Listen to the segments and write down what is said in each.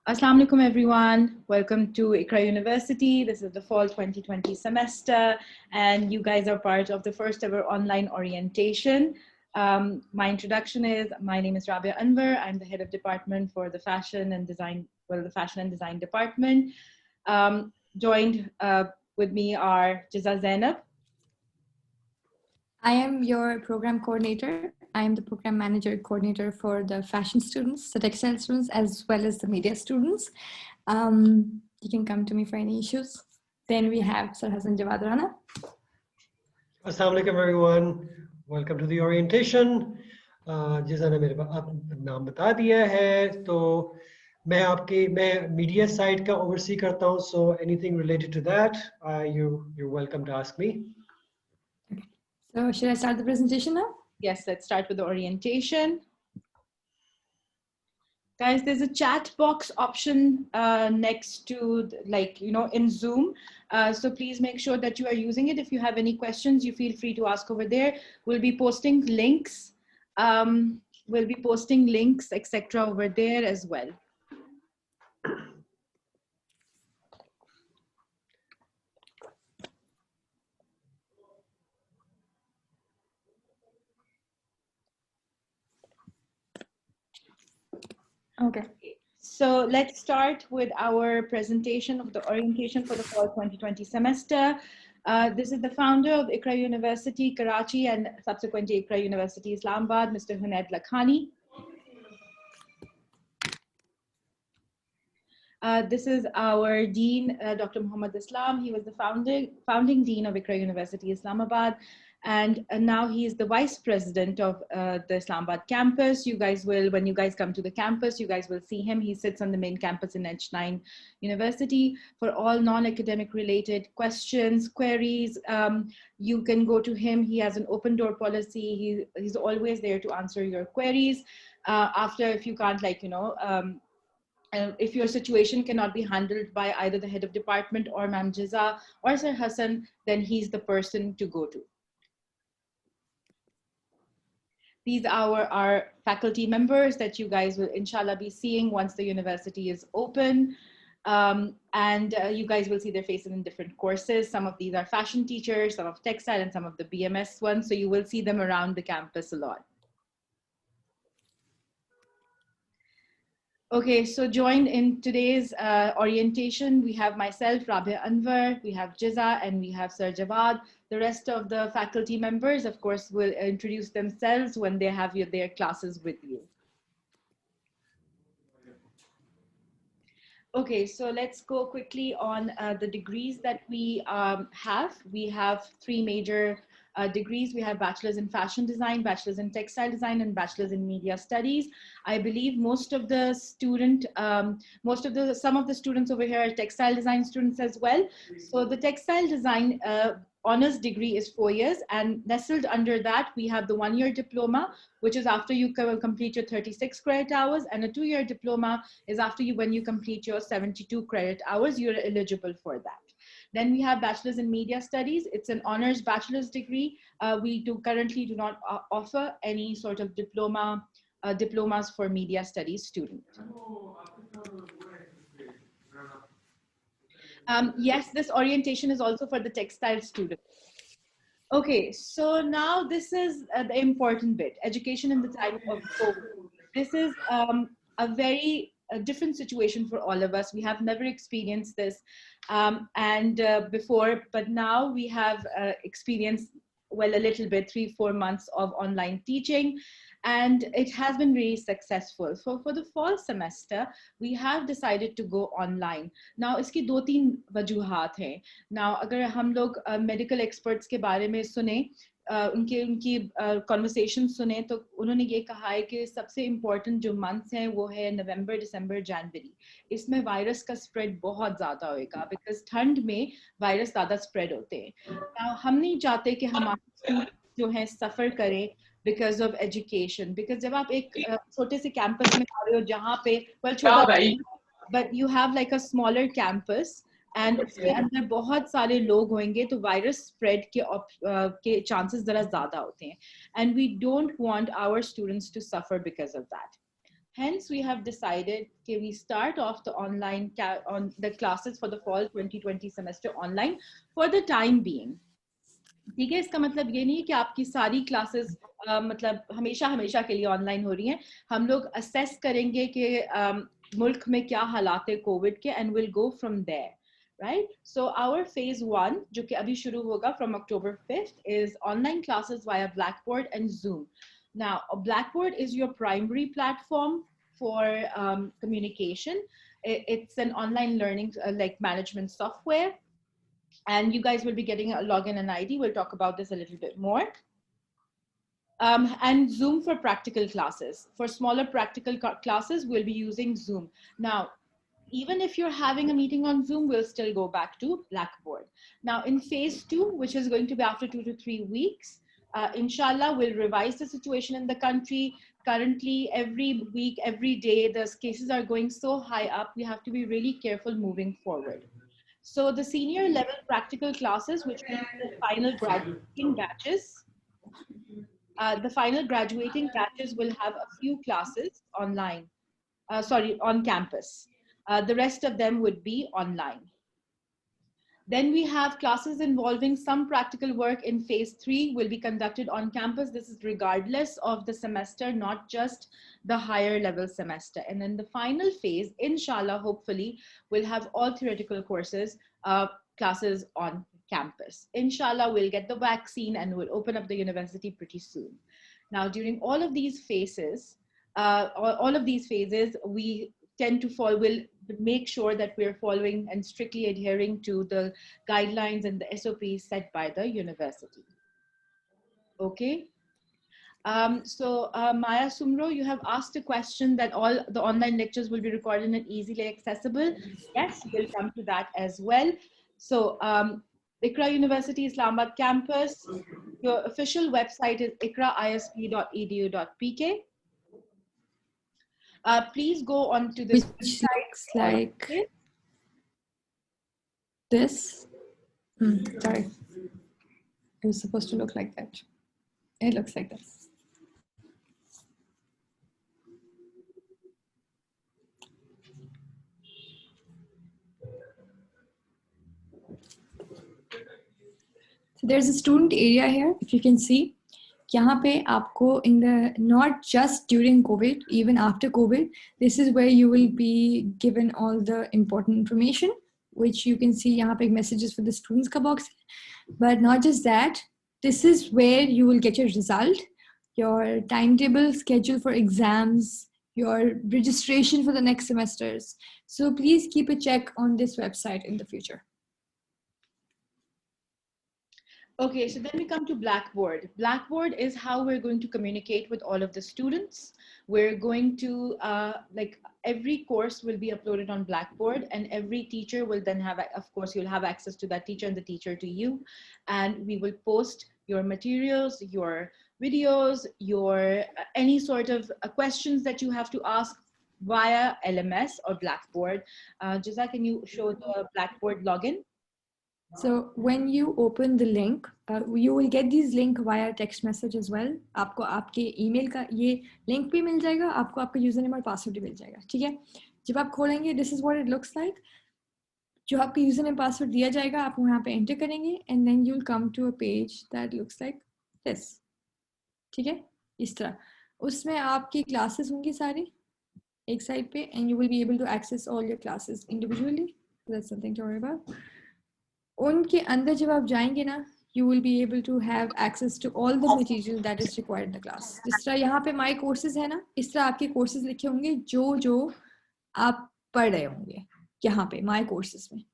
Assalamu alaikum everyone. Welcome to Iqra University. This is the fall 2020 semester and you guys are part of the first ever online orientation. My introduction is, my name is Rabia Anwar. I'm the head of department for the fashion and design, the fashion and design department. Joined with me are Jiza Zainab. I am your program coordinator. I am the program manager coordinator for the fashion students, the textile students, as well as the media students. You can come to me for any issues. Then we have Sir Hassan Jawad Rana. Assalamu alaikum everyone. Welcome to the orientation. जिसा ने मेरे नाम बता दिया है तो मैं media side का oversee करता हूँ. So anything related to that, you're welcome to ask me. Okay. So should I start the presentation now? Yes, let's start with the orientation. Guys, there's a chat box option next to, in Zoom. So please make sure that you are using it. If you have any questions, you feel free to ask over there. We'll be posting links. Etc. over there as well. Okay. So let's start with our presentation of the orientation for the fall 2020 semester. This is the founder of Iqra University, Karachi, and subsequently Iqra University, Islamabad, Mr. Hunaid Lakhani. This is our Dean, Dr. Muhammad Islam. He was the founding Dean of Iqra University, Islamabad. And now he is the Vice President of the Islamabad campus. You guys will, when you guys come to the campus, you guys will see him. He sits on the main campus in H9 University. For all non-academic related questions, queries, you can go to him. He has an open door policy. He's always there to answer your queries. If you can't, if your situation cannot be handled by either the head of department or Ma'am Jiza or Sir Hassan, then he's the person to go to. These are our faculty members that you guys will inshallah be seeing once the university is open. You guys will see their faces in different courses. Some of these are fashion teachers, some of textile, and some of the BMS ones. So you will see them around the campus a lot. Okay, so joined in today's orientation, we have myself, Rabia Anwar, we have Jiza, and we have Sir Jawad. The rest of the faculty members, of course, will introduce themselves when they have their classes with you. Okay, so let's go quickly on the degrees that we have. We have three major degrees. We have bachelor's in fashion design, bachelor's in textile design, and bachelor's in media studies. I believe some of the students over here are textile design students as well. So the textile design honors degree is 4 years, and nestled under that we have the 1-year diploma, which is after you complete your 36 credit hours, and a 2-year diploma is when you complete your 72 credit hours, you're eligible for that. Then we have bachelor's in media studies. It's an honors bachelor's degree. We currently do not offer any sort of diplomas for media studies students. Yes, this orientation is also for the textile students. Okay, so now this is the important bit, education in the time of COVID. This is a very different situation for all of us. We have never experienced this before, but now we have experienced, well, a little bit, 3-4 months of online teaching, and it has been really successful. So for the fall semester, we have decided to go online. Now, iski 2-3 वजूहात हैं. Now, अगर हम लोग medical experts के बारे में सुने, उनकी conversation सुने, तो उन्होंने ये कहा है कि सबसे important जो months हैं वो है November, December, January. इसमें virus का spread बहुत ज़्यादा होएगा because ठंड में virus ज़्यादा spread होते हैं. Now, हम नहीं चाहते कि हमारे students जो हैं suffer करें because of education, because जब आप एक छोटे से campus में आ रहे हो जहाँ पे, well, छोटा, but you have like a smaller campus, and उसके अंदर बहुत सारे लोग होंगे तो virus spread के chances ज़रा ज़्यादा होते हैं, and we don't want our students to suffer because of that. Hence, we have decided that we start off the on the classes for the fall 2020 semester online for the time being. ठीक है, इसका मतलब ये नहीं है कि आपकी सारी क्लासेस मतलब हमेशा हमेशा के लिए ऑनलाइन हो रही हैं. हम लोग असेस करेंगे कि मुल्क में क्या हालात है कोविड के, and will go from there. Right? So our phase 1, जो कि अभी शुरू होगा from October 5th, is online classes via Blackboard and Zoom. Now, Blackboard is your primary platform for communication. It's an online learning like management software. And you guys will be getting a login and ID. We'll talk about this a little bit more. And Zoom for practical classes. For smaller practical classes, we'll be using Zoom. Now, even if you're having a meeting on Zoom, we'll still go back to Blackboard. Now, in phase 2, which is going to be after 2 to 3 weeks, inshallah, we'll revise the situation in the country. Currently, every week, every day, the cases are going so high up. We have to be really careful moving forward. So the senior level practical classes, which will be the final graduating batches, will have a few classes online, on campus. The rest of them would be online. Then we have classes involving some practical work in phase 3 will be conducted on campus. This is regardless of the semester, not just the higher level semester. And then the final phase, inshallah, hopefully, we'll have all theoretical courses, classes on campus. Inshallah, we'll get the vaccine and we'll open up the university pretty soon. Now, during all of these phases, we tend to will make sure that we're following and strictly adhering to the guidelines and the SOPs set by the university. Okay. So Maya Sumro, you have asked a question that all the online lectures will be recorded and easily accessible. Yes, we'll come to that as well. So Iqra University Islamabad campus, your official website is iqraisp.edu.pk. Please go on to this which looks like this. Sorry, it was supposed to look like that. It looks like this. So there's a student area here, if you can see. यहाँ पे आपको in the not just during COVID, even after COVID, this is where you will be given all the important information, which you can see यहाँ पे messages for the students का box. But not just that, this is where you will get your result, your timetable, schedule for exams, your registration for the next semesters. So please keep a check on this website in the future. Okay, so then we come to Blackboard. Blackboard is how we're going to communicate with all of the students. We're going to, like every course will be uploaded on Blackboard, and every teacher will then have, of course, you'll have access to that teacher and the teacher to you. And we will post your materials, your videos, your any sort of questions that you have to ask via LMS or Blackboard. Jiza, can you show the Blackboard login? So when you open the link, you will get these link via text message as well. आपको आपके email का ये link भी मिल जाएगा, आपको आपका username और password भी मिल जाएगा, ठीक है? जब आप खोलेंगे, this is what it looks like. जो आपका username password दिया जाएगा, आप वहाँ पे enter करेंगे, and then you'll come to a page that looks like this, ठीक है? इस तरह. उसमें आपकी classes होंगी सारी एक side पे, and you will be able to access all your classes individually. So that's something to worry about. उनके अंदर जब आप जाएंगे ना, you will be able to have access to all the material that is required in the class. जिस तरह यहाँ पे my courses है ना, इस तरह आपके courses लिखे होंगे जो आप पढ़ रहे होंगे यहाँ पे my courses में.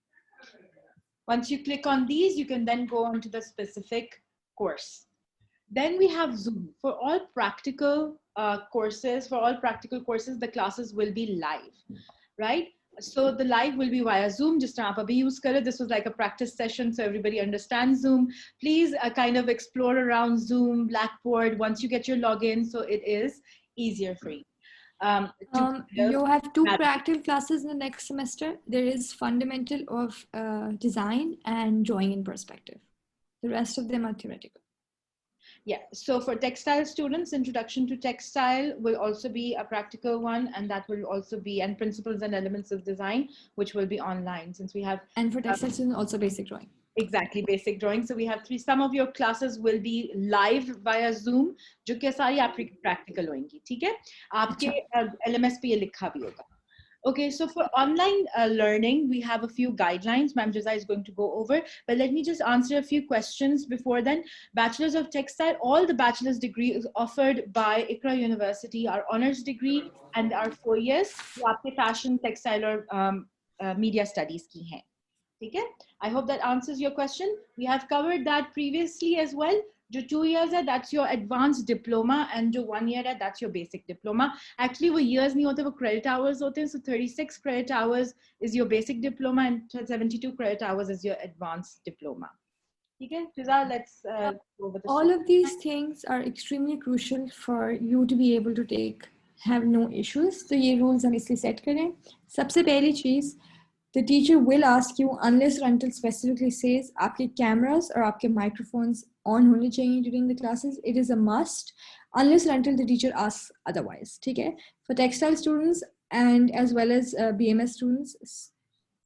Once you click on these, you can then go on to the specific course. Then we have Zoom. For all practical courses, the classes will be live, right? So the live will be via Zoom. Just use this was like a practice session, so everybody understands Zoom. Please kind of explore around Zoom, Blackboard once you get your login, so it is easier for you. You have two practical classes in the next semester. There is fundamental of design and drawing in perspective. The rest of them are theoretical. Yeah, so for textile students, introduction to textile will also be a practical one, and that will also be, and principles and elements of design, which will be online, since we have And for textile students, also basic drawing. exactly basic drawing. So we have three. Some of your classes will be live via Zoom, जो कि सारी आपकी practical होंगी, ठीक है? आपके LMS पे ये लिखा भी होगा. Okay, so for online learning, we have a few guidelines. Ma'am Jaza is going to go over, but let me just answer a few questions before then. Bachelor's of Textile, all the bachelor's degrees offered by ICRA University are honors degree and are 4 years. वो आपके fashion, textile और media studies की हैं. ठीक है? I hope that answers your question. We have covered that previously as well. जो 2 years है, that's your advanced diploma, and जो 1 year है, that's your basic diploma. Actually, वो years नहीं होते, वो credit hours होते हैं. So 36 credit hours is your basic diploma, and 72 credit hours is your advanced diploma. Okay, Fiza, let's go over the all of these things are extremely crucial for you to be able to have no issues. So ये rules हम इसलिए set करें. सबसे पहली चीज, the teacher will ask you, unless or until specifically says आपके cameras और आपके microphones on होने चाहिए during the classes. It is a must, unless or until the teacher asks otherwise. ठीक है? For textile students and as well as BMS students,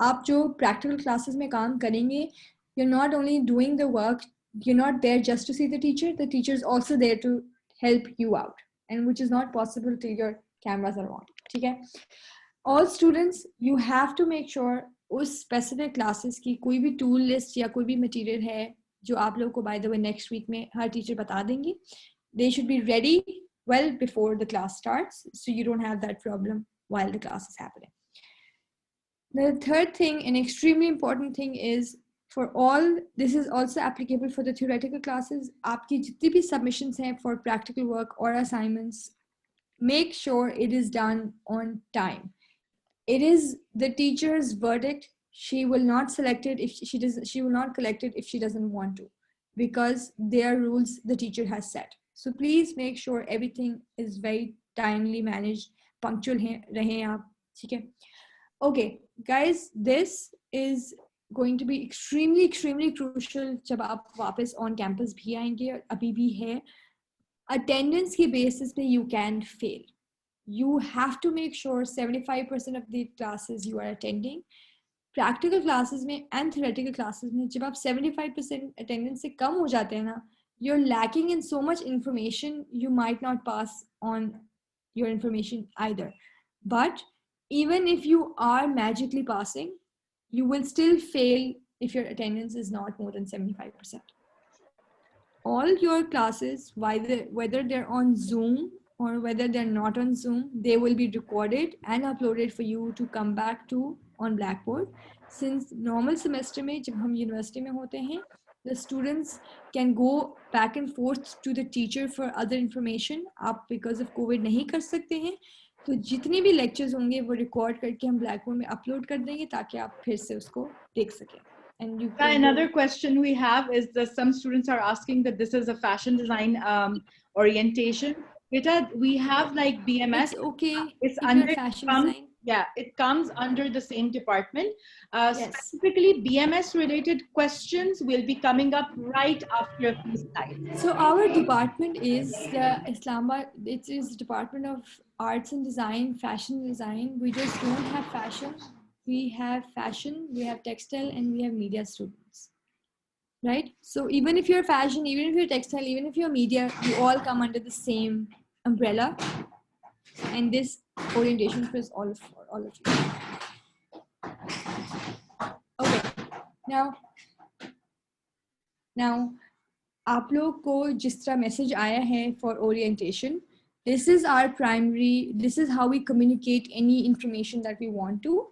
आप जो practical classes में काम करेंगे, you're not only doing the work, you're not there just to see the teacher is also there to help you out, and which is not possible till your cameras are on. ठीक है? All students, you have to make sure उस specific classes की कोई भी tool list या कोई भी material है जो आप लोगों को by the way next week में हर teacher बता देंगी. They should be ready well before the class starts, so you don't have that problem while the class is happening. The third thing, an extremely important thing, is for all, this is also applicable for the theoretical classes. आपकी जितनी भी submissions हैं for practical work or assignments, make sure it is done on time. It is the teacher's verdict. She will not select it if she does. She will not collect it if she doesn't want to, because there are rules the teacher has set. So please make sure everything is very timely managed. Punctual rahe aap, theek hai? Okay, guys, this is going to be extremely crucial जब आप वापस on campus भी आएंगे और अभी भी है. Attendance के basis पे you can fail. You have to make sure 75% of the classes you are attending. Practical classes में and theoretical classes में जब आप 75% attendance से कम हो जाते हैं ना, you're lacking in so much information, you might not pass on your information either. But even if you are magically passing, you will still fail if your attendance is not more than 75%. All your classes, whether they're on Zoom or whether they're not on Zoom, they will be recorded and uploaded for you to come back to on Blackboard. Since normal semester में जब हम university में होते हैं, the students can go back and forth to the teacher for other information. आप because of COVID नहीं कर सकते हैं, तो जितने भी lectures होंगे वो record करके हम Blackboard में upload कर देंगे ताकि आप फिर से उसको देख सकें. And you another question we have is that some students are asking that this is a fashion design orientation. Beta, we have like BMS. It's okay. It's if under you're fashion design. Yeah, it comes under the same department. Yes. Specifically, BMS related questions will be coming up right after a few slides. So our department is Islamabad. It is Department of Arts and Design, Fashion Design. We just don't have fashion. We have fashion, we have textile, and we have media students. Right? So even if you're fashion, even if you're textile, even if you're media, you all come under the same umbrella. And this orientation is all of you. Okay. Now, आप लोग को जिस तरह message आया है for orientation, this is our primary. This is how we communicate any information that we want to,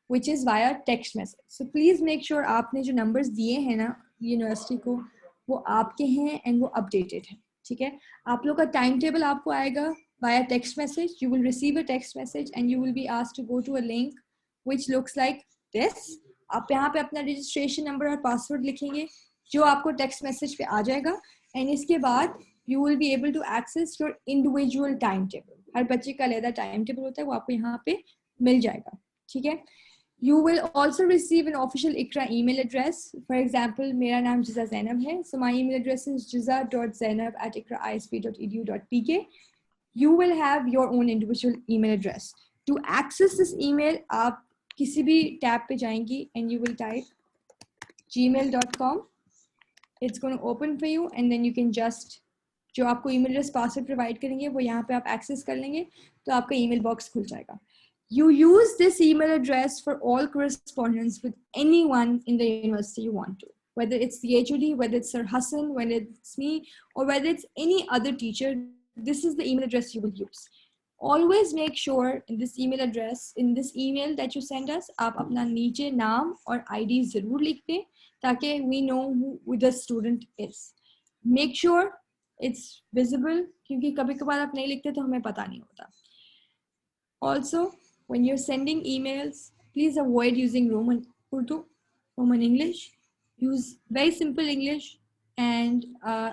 which is via text message. So please make sure आपने जो numbers दिए हैं ना यूनिवर्सिटी को वो आपके हैं and वो updated हैं. ठीक है? आप लोग का timetable आपको आएगा via text message. You will receive a text message and you will be asked to go to a link which looks like this. आप यहाँ पे अपना registration number और password लिखेंगे जो आपको text message पे आ जाएगा, and इसके बाद you will be able to access your individual timetable. हर बच्चे का अलग timetable होता है, वो आपको यहाँ पे मिल जाएगा. ठीक है? You will also receive an official ICRA email address. For example, मेरा नाम जिज़ा ज़ैनब है, so my email address is jiza.zainab@iqraisp.edu.pk. You will have your own individual email address. To access this email, आप किसी भी tab पे जाएंगी and you will type gmail.com. It's going to open for you and then you can just जो आपको email address password provide करेंगे वो यहाँ पे आप access कर लेंगे तो आपका email box खुल जाएगा. You use this email address for all correspondence with anyone in the university you want to, whether it's the HOD, whether it's Sir Hassan, whether it's me, or whether it's any other teacher. This is the email address you will use. Always make sure in this email address, in this email that you send us, आप अपना नीचे नाम और ID ज़रूर लिख दें ताकि we know who the student is. Make sure it's visible क्योंकि कभी-कभार आप नहीं लिखते तो हमें पता नहीं होता. Also, when you're sending emails, please avoid using Roman Urdu, Roman English. Use very simple English and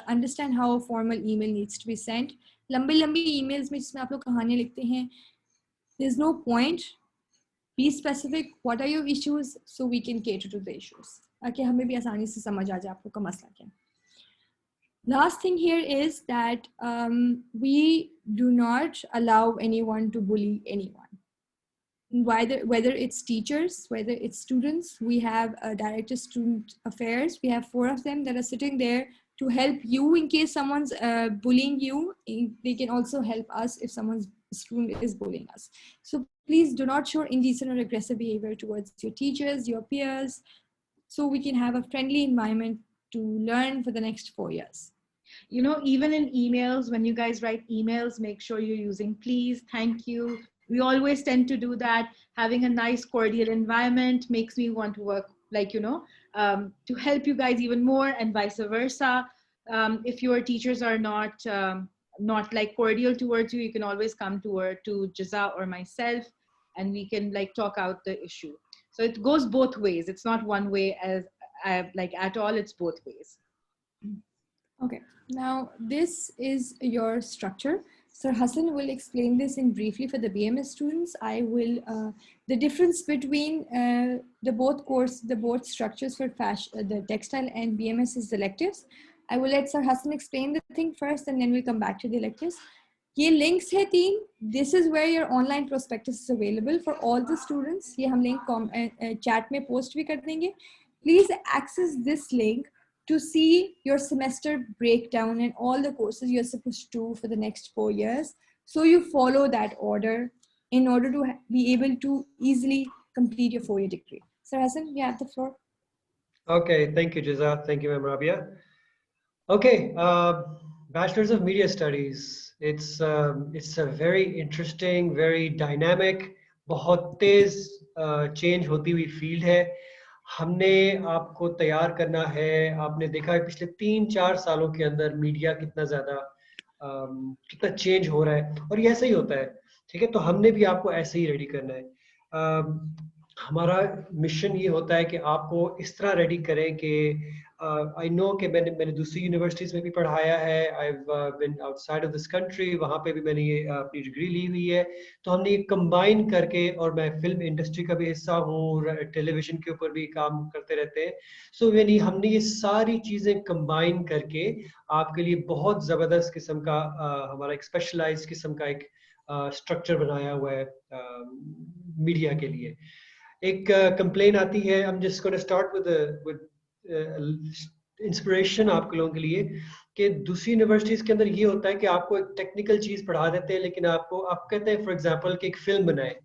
understand how a formal email needs to be sent. लंबी emails में जिसमें आप लोग कहानियाँ लिखते हैं, there's no point. Be specific. What are your issues so we can cater to the issues. ताकि हमें भी आसानी से समझ आ जाए आप लोग का मसला क्या है. Last thing here is that we do not allow anyone to bully anyone. Whether it's teachers, whether it's students, we have a director student affairs. We have 4 of them that are sitting there to help you in case someone's bullying you. They can also help us if someone's student is bullying us. So please do not show indecent or aggressive behavior towards your teachers, your peers, so we can have a friendly environment to learn for the next 4 years. You know, even in emails, when you guys write emails, make sure you're using please, thank you. We always tend to do that. Having a nice cordial environment makes me want to work, like, you know, to help you guys even more, and vice versa. If your teachers are not like cordial towards you, you can always come to Jiza or myself, and we can like talk out the issue. So it goes both ways. It's not one way like at all, it's both ways. Okay, now this is your structure. Sir Hassan will explain this in briefly for the BMS students. I will, the difference between the both structures for fashion, the textile and BMS is the electives. I will let Sir Hassan explain the thing first and then we'll come back to the electives. ये links है 3. This is where your online prospectus is available for all the students. ये हम link chat में post भी कर देंगे. Please access this link to see your semester breakdown and all the courses you're supposed to do for the next 4 years. So you follow that order in order to be able to easily complete your 4-year degree. Sir Hassan, you have the floor. Okay, thank you, Jiza. Thank you, Ma'am Rabia. Okay, Bachelor's of Media Studies. It's a very interesting, very dynamic, बहुत तेज change होती हुई field है. हमने आपको तैयार करना है. आपने देखा है पिछले 3-4 सालों के अंदर मीडिया कितना ज़्यादा कितना चेंज हो रहा है और ये ऐसा ही होता है. ठीक है, तो हमने भी आपको ऐसे ही रेडी करना है. हमारा मिशन ये होता है कि आपको इस तरह रेडी करें कि आई नो कि मैंने दूसरी यूनिवर्सिटीज़ में भी पढ़ाया है. I have been outside of this country, वहाँ पे भी मैंने ये अपनी डिग्री ली हुई है. तो हमने ये कंबाइन करके, और मैं फिल्म इंडस्ट्री का भी हिस्सा हूँ, टेलीविज़न के ऊपर भी काम करते रहते हैं. सो यानी हमने ये सारी चीज़ें कंबाइन करके आपके लिए बहुत ज़बरदस्त किस्म का हमारा एक स्पेशलाइज्ड किस्म का एक स्ट्रक्चर बनाया हुआ है मीडिया के लिए. एक कंप्लेन आती है. I'm just going to start with inspiration आप लोगों के लिए कि दूसरी यूनिवर्सिटीज के अंदर ये होता है कि आपको एक टेक्निकल चीज पढ़ा देते हैं, लेकिन आप कहते हैं फॉर एग्जांपल कि एक फिल्म बनाए.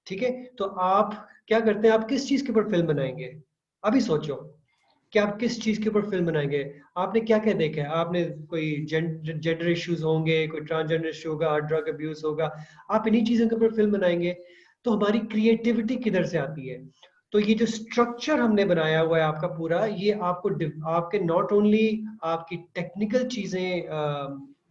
ठीक है, तो आप क्या करते हैं, आप किस चीज के ऊपर फिल्म बनाएंगे? अभी सोचो कि आप किस चीज के ऊपर फिल्म बनाएंगे. आपने क्या क्या देखा है? आपने कोई जेंडर इश्यूज होंगे, कोई ट्रांसजेंडर इशू होगा, ड्रग अब्यूज होगा. आप इन्हीं चीजों के ऊपर फिल्म बनाएंगे. तो हमारी क्रिएटिविटी किधर से आती है? तो ये जो स्ट्रक्चर हमने बनाया हुआ है आपका पूरा, ये आपके नॉट ओनली आपकी टेक्निकल चीजें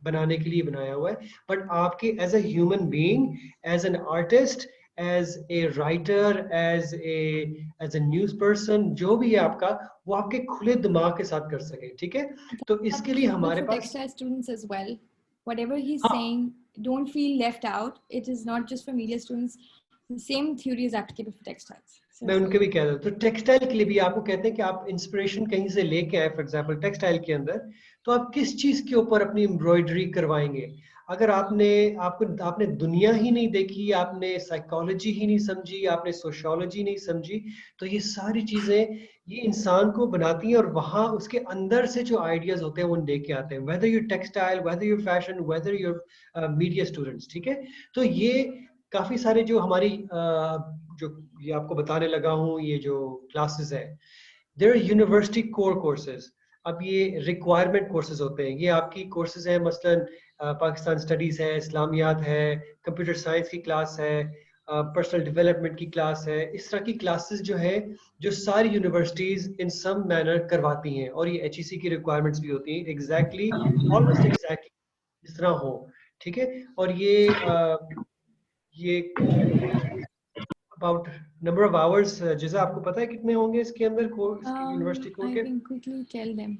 बनाने के लिए बनाया हुआ है, बट आपके as a human being, as an artist, as a writer, as a news person, जो भी है आपका, वो आपके खुले दिमाग के साथ कर सके. ठीक है, तो इसके लिए हमारे पास students as well. Whatever he's saying, don't feel left out. It is not just for media students. The same theory is applicable for textiles. मैं उनके भी कह रहा हूँ। तो टेक्सटाइल के लिए भी आपको कहते हैं कि आप इंस्पिरेशन कहीं से लेके आए, फॉर एग्जांपल टेक्सटाइल के अंदर, तो आप किस चीज के ऊपर अपनी एम्ब्रॉयडरी करवाएंगे। अगर आपने दुनिया ही नहीं देखी, आपने साइकोलॉजी ही नहीं समझी, आपने सोशियोलॉजी नहीं समझी, तो ये सारी चीजें ये इंसान को बनाती हैं और वहां उसके अंदर से जो आइडियाज होते हैं वो लेके आते हैं, whether you textile, whether you fashion, whether you media students. ठीक है, तो ये काफी सारे जो हमारी जो ये आपको बताने लगा हूँ, ये जो क्लासेस है, there are university core courses. अब ये रिक्वायरमेंट कोर्सेज होते हैं, ये आपकी कोर्सेज है, मसलन पाकिस्तान स्टडीज है, इस्लामियात है, कंप्यूटर साइंस की क्लास है, पर्सनल डेवलपमेंट की क्लास है। इस तरह की क्लासेस जो है जो सारी यूनिवर्सिटीज इन सम मैनर करवाती हैं, और ये HEC की रिक्वायरमेंट्स भी होती हैं, एग्जैक्टली ऑलमोस्ट एग्जैक्टली इस तरह हो। ठीक है, और ये अबाउट नंबर ऑफ आवर्स, जैसा आपको पता है कितने होंगे इसके अंदर कोर्स की, यूनिवर्सिटी कोर I के? can quickly tell them.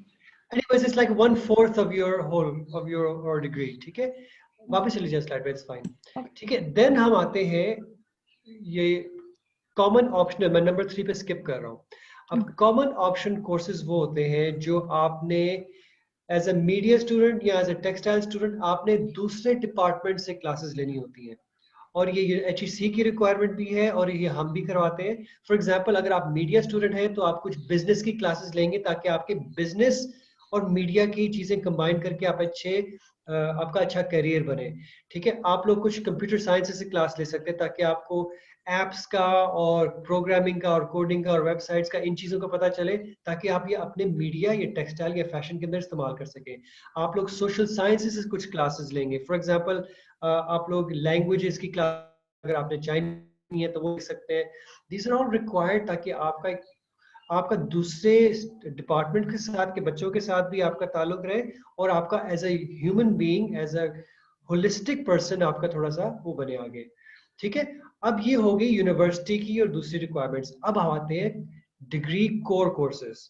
Anyways, it's like 1/4 of your whole of your degree. ठीक है, वापस चली जाए स्लाइड पे, इट्स फाइन। ठीक है, देन हम आते हैं ये कॉमन ऑप्शनल, मैं नंबर 3 पे स्किप कर रहा हूँ। अब कॉमन ऑप्शन कोर्सेज वो होते हैं जो आपने एज अ मीडिया स्टूडेंट या एज अ टेक्सटाइल स्टूडेंट आपने दूसरे डिपार्टमेंट से क्लासेस लेनी होती हैं, और ये HEC की रिक्वायरमेंट भी है और ये हम भी करवाते हैं। फॉर एग्जांपल, अगर आप मीडिया स्टूडेंट हैं तो आप कुछ बिजनेस की क्लासेस लेंगे ताकि आपके बिजनेस और मीडिया की चीजें कंबाइन करके आप आपका अच्छा करियर बने। ठीक है, आप लोग कुछ कंप्यूटर साइंस से क्लास ले सकते हैं ताकि आपको एप्स का और प्रोग्रामिंग का और कोडिंग का और वेबसाइट्स का, इन चीजों का पता चले, ताकि आप ये अपने मीडिया या टेक्सटाइल या फैशन के अंदर इस्तेमाल कर सकें। आप लोग सोशल साइंसेस से कुछ क्लासेस लेंगे, फॉर एग्जांपल आप लोग लैंग्वेजेस की क्लास, अगर आपने चाइनीज है तो वो ले सकते हैं। दीज आर ऑल रिक्वायर्ड ताकि आपका दूसरे डिपार्टमेंट के साथ के बच्चों के साथ भी आपका ताल्लुक रहे, और आपका as a human being, as a holistic person आपका थोड़ा सा वो बने आगे। ठीक है, अब ये हो गई यूनिवर्सिटी की और दूसरी रिक्वायरमेंट्स। अब हम आते हैं डिग्री कोर कोर्सेज।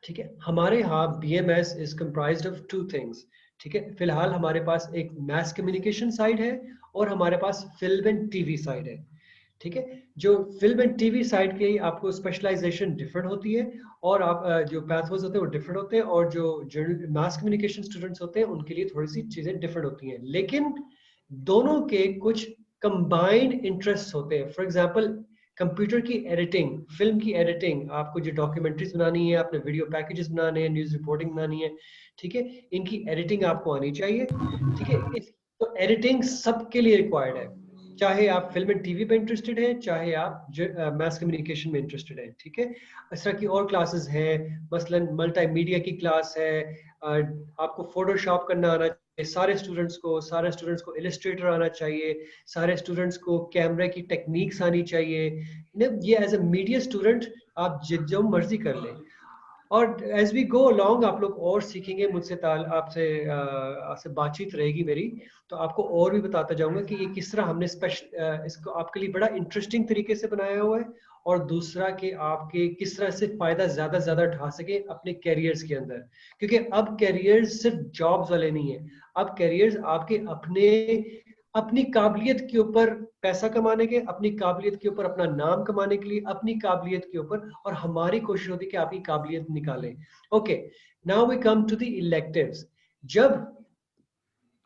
ठीक है, हमारे यहाँ BMS is comprised of 2 things. ठीक है, फिलहाल हमारे पास एक मैस कम्युनिकेशन साइड है और हमारे पास फिल्म एंड टीवी साइड है। ठीक है, जो फिल्म एंड टीवी साइड की आपको स्पेशलाइजेशन डिफरेंट होती है, और आप जो पैथवेज होते हैं वो डिफरेंट होते हैं, और जो मास कम्युनिकेशन स्टूडेंट्स होते हैं उनके लिए थोड़ी सी चीजें डिफरेंट होती हैं, लेकिन दोनों के कुछ कंबाइंड इंटरेस्ट होते हैं। फॉर एग्जाम्पल, कंप्यूटर की एडिटिंग, फिल्म की एडिटिंग, आपको जो डॉक्यूमेंट्रीज बनानी है, आपने वीडियो पैकेजेस बनाने हैं, न्यूज रिपोर्टिंग बनानी है, ठीक है, इनकी एडिटिंग आपको आनी चाहिए। ठीक है, तो एडिटिंग सबके लिए रिक्वायर्ड है, चाहे आप फिल्म एंड टीवी पे इंटरेस्टेड हैं, चाहे आप मास कम्युनिकेशन में इंटरेस्टेड हैं। ठीक है, इस तरह की और क्लासेस हैं, मसलन मल्टीमीडिया की क्लास है, आपको फोटोशॉप करना आना चाहिए सारे स्टूडेंट्स को इलस्ट्रेटर आना चाहिए, सारे स्टूडेंट्स को कैमरे की टेक्निक्स आनी चाहिए। ये एज अ मीडिया स्टूडेंट आप जो मर्जी कर लें, और एज वी गो अलोंग आप लोग और सीखेंगे मुझसे, आपसे बातचीत रहेगी मेरी, तो आपको और भी बताता जाऊंगा कि ये किस तरह हमने इसको आपके लिए बड़ा इंटरेस्टिंग तरीके से बनाया हुआ है, और दूसरा कि आपके किस तरह से फायदा ज्यादा उठा सके अपने कैरियर्स के अंदर। क्योंकि अब कैरियर्स सिर्फ जॉब्स वाले नहीं है, अब कैरियर्स आपके अपनी काबिलियत के ऊपर पैसा कमाने के, अपनी काबिलियत के ऊपर अपना नाम कमाने के लिए, अपनी काबिलियत के ऊपर, और हमारी कोशिश होती है कि आपकी काबिलियत निकालें। Okay, now we come to the electives. जब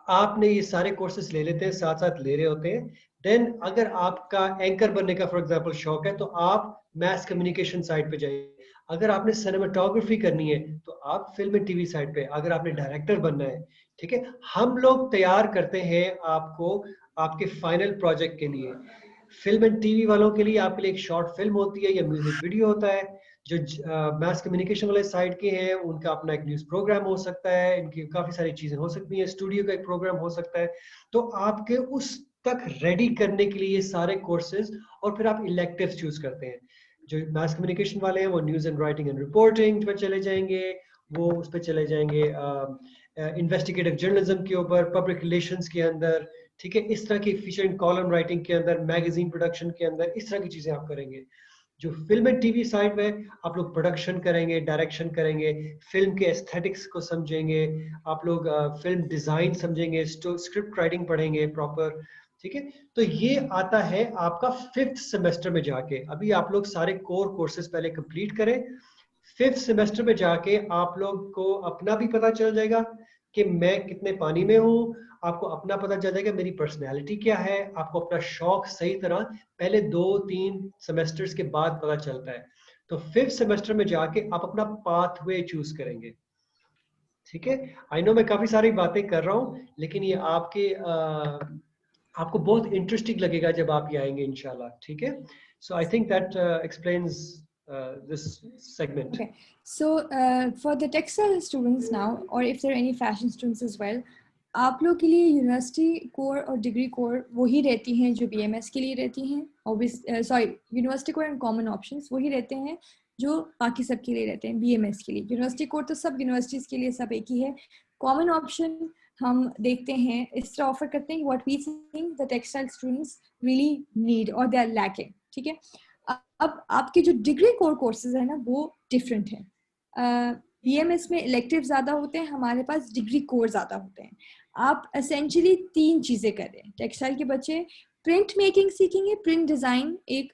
आपने ये सारे कोर्सेज ले लेते हैं, साथ साथ ले रहे होते हैं, देन अगर आपका एंकर बनने का फॉर एग्जांपल शौक है तो आप मैस कम्युनिकेशन साइड पे जाइए। अगर आपने सिनेमाटोग्राफी करनी है तो आप फिल्म एंड टीवी साइड पे, अगर आपने डायरेक्टर बनना है, ठीक है, हम लोग तैयार करते हैं आपको आपके फाइनल प्रोजेक्ट के लिए। फिल्म एंड टीवी वालों के लिए आपके लिए एक शॉर्ट फिल्म होती है या म्यूजिक वीडियो होता है। जो मास कम्युनिकेशन वाले साइड के हैं उनका अपना एक न्यूज प्रोग्राम हो सकता है, इनकी काफी सारी चीजें हो सकती हैं, स्टूडियो का एक प्रोग्राम हो सकता है। तो आपके उस तक रेडी करने के लिए ये सारे कोर्सेज, और फिर आप इलेक्टिव्स चूज करते हैं। जो मास कम्युनिकेशन वाले हैं वो news and writing and reporting पर चले जाएंगे, वो उस पर चले जाएंगे इन्वेस्टिगेटिव जर्नलिज्म के ऊपर, पब्लिक रिलेशंस के अंदर, ठीक है, इस तरह की फीचर एंड कॉलम राइटिंग के अंदर, मैगजीन प्रोडक्शन के अंदर, इस तरह की चीजें आप करेंगे। जो फिल्म एंड टीवी साइड में आप लोग प्रोडक्शन करेंगे, डायरेक्शन करेंगे, फिल्म के एस्थेटिक्स को समझेंगे, आप लोग फिल्म डिजाइन समझेंगे, स्क्रिप्ट राइटिंग पढ़ेंगे प्रॉपर, ठीक है। तो ये आता है आपका 5th सेमेस्टर में जाके। अभी आप लोग सारे कोर कोर्सेज पहले कंप्लीट करें, 5th सेमेस्टर में जाके आप लोग को अपना भी पता चल जाएगा कि मैं कितने पानी में हूँ, आपको अपना पता चल जाएगा मेरी पर्सनैलिटी क्या है, आपको अपना शौक सही तरह पहले 2-3 सेमेस्टर्स के बाद पता चलता है। तो 5th सेमेस्टर में जाके आप अपना पाथवे चूज करेंगे। ठीक है, आई नो मैं काफी सारी बातें कर रहा हूँ, लेकिन ये आपको बहुत इंटरेस्टिंग लगेगा जब आप ये आएंगे इंशाल्लाह। ठीक है, so I think that explains this segment. Okay, so for the textile students now, or if there are any fashion students as well, आप लोग के लिए यूनिवर्सिटी कोर और डिग्री कोर वही रहती हैं जो बीएमएस के लिए रहती हैं। Sorry, university core and common options वही रहते हैं जो बाकी सब के लिए रहते हैं बीएमएस के लिए। यूनिवर्सिटी कोर तो सब यूनिवर्सिटीज़ के लिए सब एक ही है। कॉमन ऑप्शन हम देखते हैं इस तरह ऑफर करते हैं what we think the textile students really need और दे आर लैकिंग। ठीक है, अब आपके जो डिग्री कोर कोर्सेज है ना वो डिफरेंट है। बीएमएस में इलेक्टिव ज़्यादा होते हैं, हमारे पास डिग्री कोर ज़्यादा होते हैं। आप एसेंशियली 3 चीज़ें कर रहे हैं। टेक्सटाइल के बच्चे प्रिंट मेकिंग सीखेंगे, प्रिंट डिज़ाइन एक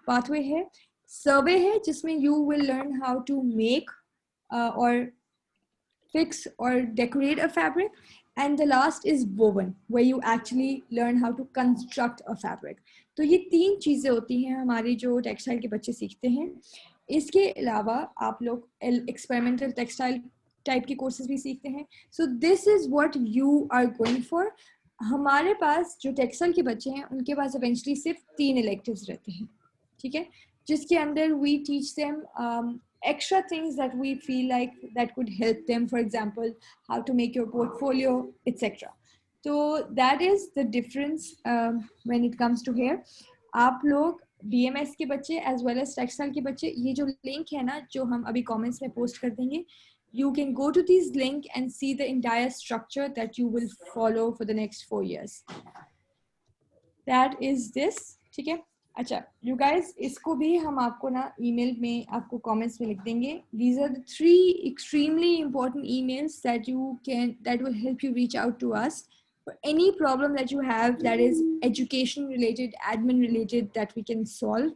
पाथवे है, सर्वे है जिसमें you will learn how to make और fix or decorate a fabric, and the last is woven where you actually learn how to construct a fabric. तो ये 3 चीज़ें होती हैं हमारे जो टेक्सटाइल के बच्चे सीखते हैं। इसके अलावा आप लोग एक्सपेरिमेंटल टेक्सटाइल टाइप के कोर्सेज भी सीखते हैं। So this is what you are going for. हमारे पास जो टेक्सटाइल के बच्चे हैं उनके पास इवेंचुअली सिर्फ 3 इलेक्टिव्स रहते हैं। ठीक है, जिसके अंदर we teach them extra things that we feel like that could help them, for example how to make your portfolio, etc. So that is the difference when it comes to here. आप लोग BMS के बच्चे as well as textile के बच्चे, ये जो link है ना जो हम अभी कमेंट्स में पोस्ट कर देंगे, you can go to this link and see the entire structure that you will follow for the next 4 years. That is this. ठीक है, अच्छा यू गाइज, इसको भी हम आपको ना ईमेल में आपको कमेंट्स में लिख देंगे। These are the 3 extremely important emails that will help you reach out to us for any problem that you have that is education related, admin related, that we can solve.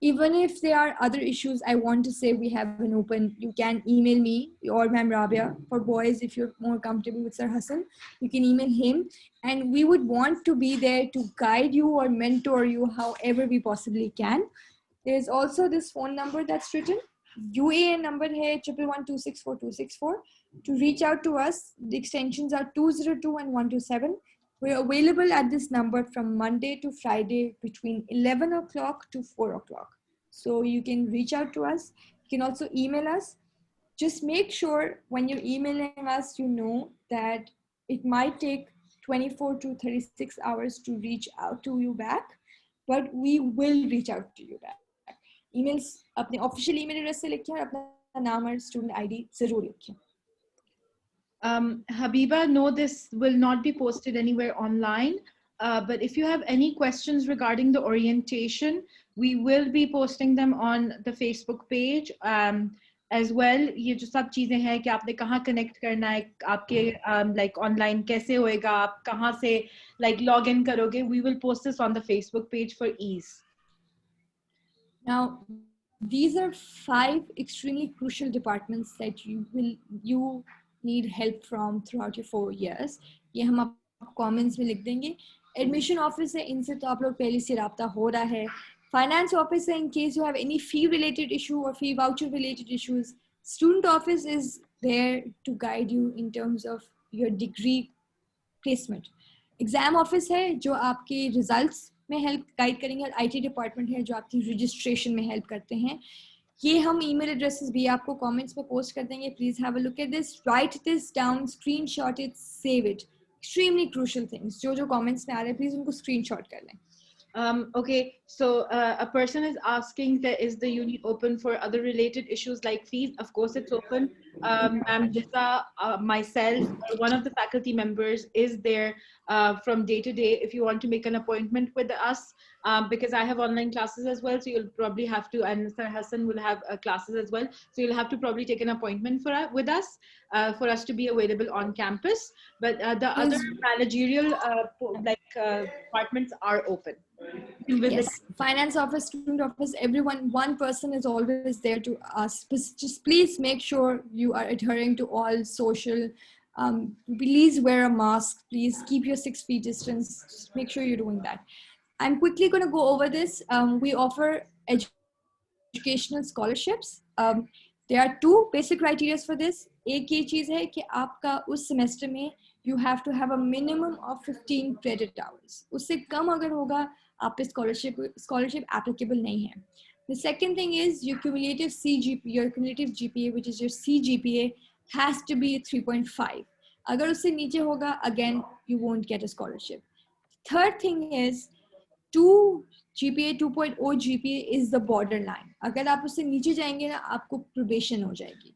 Even if there are other issues, I want to say we have an open, you can email me or Ma'am Rabia. For boys, if you're more comfortable with Sir Hassan, you can email him, and we would want to be there to guide you or mentor you however we possibly can. There's also this phone number that's written, UAN number hai 111264264. To reach out to us, the extensions are 202 and 127. We're available at this number from Monday to Friday between 11 o'clock to 4 o'clock. So you can reach out to us. You can also email us. Just make sure when you're emailing us, you know that it might take 24 to 36 hours to reach out to you back, but we will reach out to you back. Emails, अपने official email address से लिखिए और अपना नाम और student ID ज़रूर लिखिए। Habiba, no, this will not be posted anywhere online. But if you have any questions regarding the orientation, we will be posting them on the Facebook page as well. ये जो सब चीजें हैं कि आपने कहाँ connect करना है, आपके like online कैसे होएगा, आप कहाँ से like log in करोगे, we will post this on the Facebook page for ease. Now, these are 5 extremely crucial departments that you need help from throughout your 4 years. ये हम आपको comments में लिख देंगे। Admission office है, इनसे तो आप लोग पहले से राब्ता हो रहा है। Finance office है, in case you have any fee related issue or fee voucher related issues. Student office is there to guide you in terms of your degree placement. Exam office है जो आपके results में help guide करेंगे, और IT department है जो आपकी registration में हेल्प करते हैं। ये हम ईमेल एड्रेसेस भी आपको कमेंट्स में पोस्ट कर देंगे। Please have a look at this, right this down, screenshot it, save it. Extremely crucial things जो कमेंट्स में आ रहे हैं, प्लीज उनको स्क्रीनशॉट कर लें। Okay, so a person is asking that is the uni open for other related issues like fees? Of course it's open. Ma'am Jisa, myself, or one of the faculty members is there from day to day if you want to make an appointment with us, because I have online classes as well, so you'll probably have to, and Sir Hassan will have classes as well, so you'll have to probably take an appointment with us for us to be available on campus. But the other managerial like departments are open. You can visit. Yes, finance office, student office, everyone, one person is always there to ask. Just please make sure you are adhering to all social, please wear a mask, please keep your 6 feet distance, just make sure you're doing that. I'm quickly going to go over this. We offer educational scholarships. There are 2 basic criteria for this. एक ये चीज़ है कि आपका उस semester में you have to have a minimum of 15 credit hours. उससे कम अगर होगा आप पे scholarship applicable नहीं है. The second thing is your cumulative GPA, which is your CGPA, has to be 3.5. अगर उससे नीचे होगा, again you won't get a scholarship. Third thing is 2 GPA 2.0 GPA is the borderline. अगर आप उससे नीचे जाएंगे ना आपको probation हो जाएगी.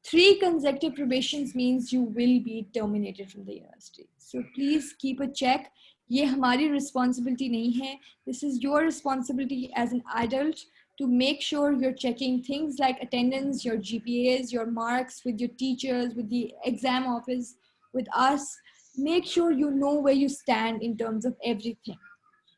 3 consecutive probations means you will be terminated from the university. So please keep a check. ये हमारी responsibility नहीं है. This is your responsibility as an adult to make sure you're checking things like attendance, your GPAs, your marks with your teachers, with the exam office, with us. Make sure you know where you stand in terms of everything.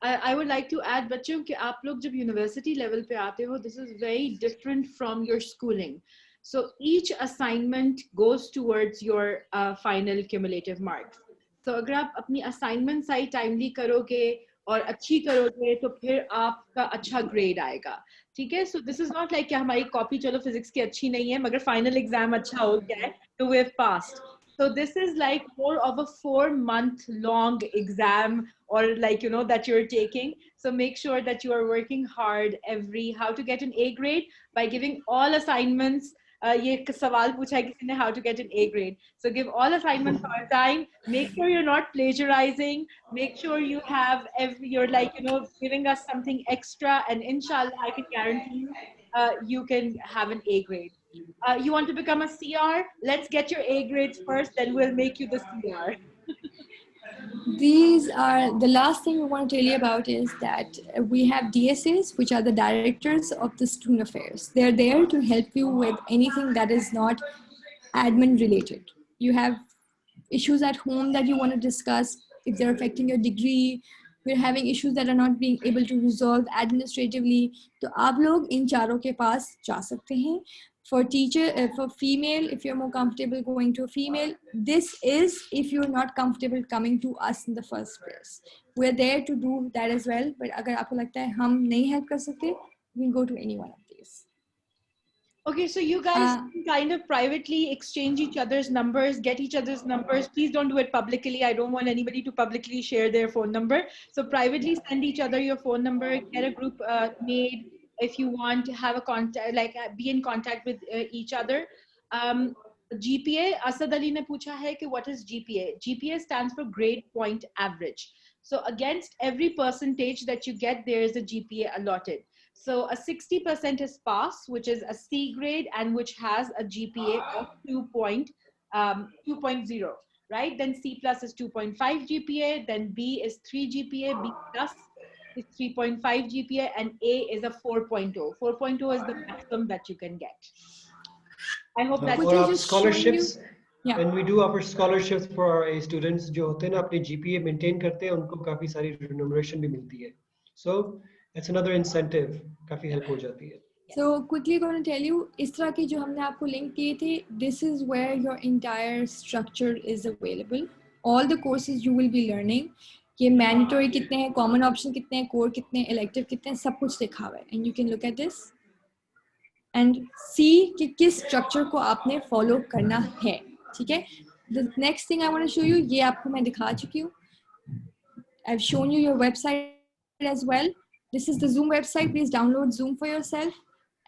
I would like to add, बच्चों कि आप लोग जब university level पे आते हो, this is very different from your schooling. So each assignment goes towards your final cumulative marks. So अगर आप अपनी assignment side timely करोगे और अच्छी करोगे तो फिर आपका अच्छा grade आएगा. ठीक है? So this is not like कि हमारी copy चलो physics की अच्छी नहीं है मगर final exam अच्छा हो गया है तो we've passed. So this is like more of a 4-month long exam or like, you know, that you're taking. So make sure that you are working hard how to get an A grade by giving all assignments. ये सवाल पूछा है किसी ने how to get an A grade. So give all assignments on time. Make sure you're not plagiarizing. Make sure you have you're like, you know, giving us something extra, and inshallah, I can guarantee you, you can have an A grade. You want to become a CR? Let's get your A grades first, then we'll make you the CR. These are the last thing we want to tell you about is that we have DSAs, which are the directors of the student affairs. They're there to help you with anything that is not admin related. You have issues at home that you want to discuss, if they're affecting your degree, we're having issues that are not being able to resolve administratively. तो आप लोग इन चारों के पास जा सकते हैं. For teacher, for female, if you're more comfortable going to a female, this is if you're not comfortable coming to us in the first place. We're there to do that as well. But अगर आपको लगता है हम नहीं help कर सकते, you can go to any one of these. Okay, so you guys can kind of privately exchange each other's numbers, get each other's numbers. Please don't do it publicly. I don't want anybody to publicly share their phone number. So privately send each other your phone number, get a group made. If you want to have a contact, like be in contact with each other. GPA, Asad Ali ne pucha hai ki what is GPA? GPA stands for grade point average. So against every percentage that you get, there is a GPA allotted. So a 60% is pass, which is a C grade and which has a GPA of 2.0, right? Then C plus is 2.5 GPA, then B is 3 GPA, B plus is 3.5 GPA, and A is a 4.0. 4.0 is the maximum that you can get. I hope that for our scholarships, when we do our scholarships for our students, जो होते हैं ना अपने GPA maintain करते हैं, उनको काफी सारी remuneration भी मिलती है. So it's another incentive, काफी help हो जाती है. So quickly going to tell you, इस तरह के जो हमने आपको link किए थे, this is where your entire structure is available. All the courses you will be learning. कि mandatory कितने हैं, common option कितने हैं, core कितने हैं, elective कितने हैं, सब कुछ लिखा हुआ है. And you can look at this and see कि किस structure को आपने follow करना है. ठीक है? The next thing I want to show you, ये आपको मैं दिखा चुकी हूँ. I've shown you your website as well. This is the Zoom website. Please download Zoom for yourself,